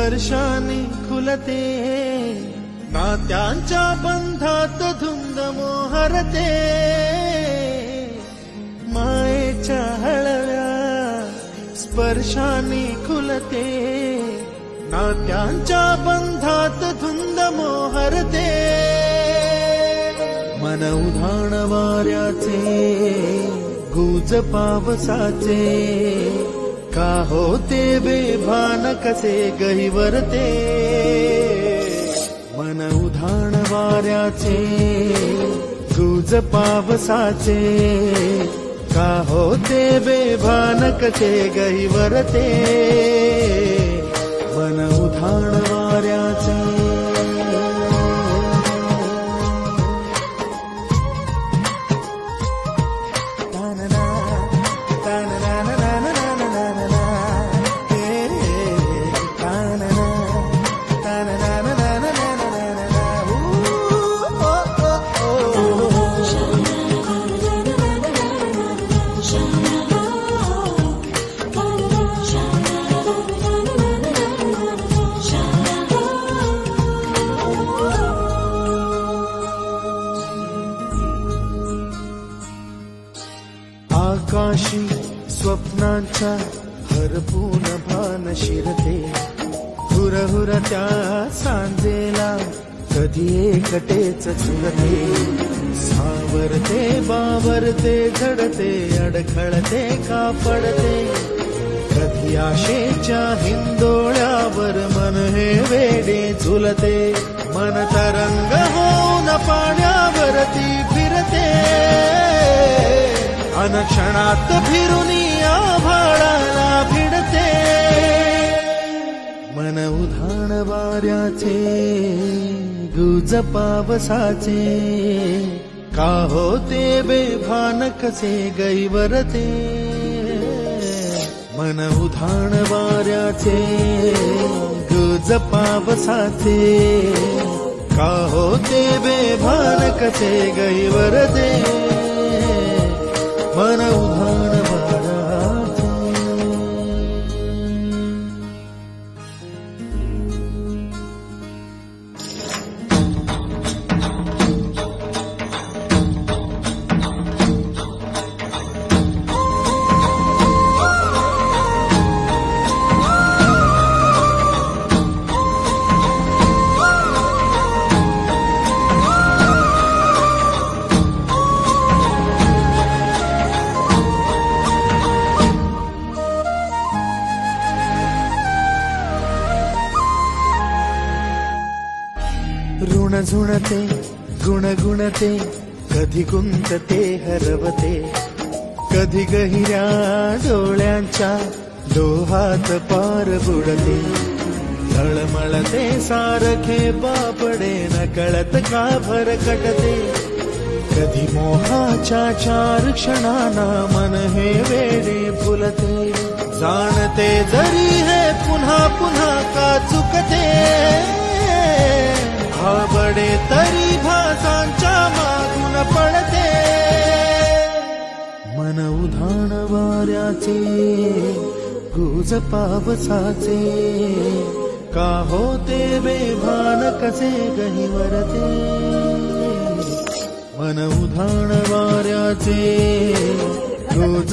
स्पर्शाने खुलते, नात्यांच्या बंधात धुंद मोहरते, मायेच्या हळव्या स्पर्शाने खुलते, नात्यांच्या बंधात धुंद मोहरते, मन उधाण वाऱ्याचे गुज पावसाचे, का होते बेभान कसे गहिवरते, मन उधाण वाऱ्याचे गुज पावसाचे, का होते बेभान कसे गहिवरते, मन उधाण वाऱ्याचे. आकाशी स्वप्नांच्या हरपून भान शिरते, हुरहुर त्या सांजेला कधी एकटेच चुरते, सावरते बावरते झडते, अडखळते का पडते, कधी आशेच्या हिंदोळ्यावर मन हे वेडे झुलते, मन तरंग होऊन पाण्यावरती फिरते, अनक्षणात फिरुनी आभाळाला भिडते, मन उधाण वाऱ्याचे गुज पावसाचे, का होते बेभान कसे गैवरते, मन उधाण वाऱ्याचे गुज पावसाचे, का होते बेभान कसे गैवरते, मन उधाण वाऱ्याचे. ऋण झुणते गुणगुणते, कधी गुंतते हरवते, कधी गहिऱ्या डोळ्यांच्या डोहात पार बुडते, तळमळते सारखे बापडे नकळत का भरकटते, कधी मोहाच्या चार क्षणांना मन हे वेडे फुलते, जाणते जरी हे पुन्हा पुन्हा का चुकते, आवडे तरी भासांच्या मागून पडते, मन उधाण वाऱ्याचे गुज पावसाचे, का होते बेभान कसे गहिवरते, मन उधाण वाऱ्याचे गुज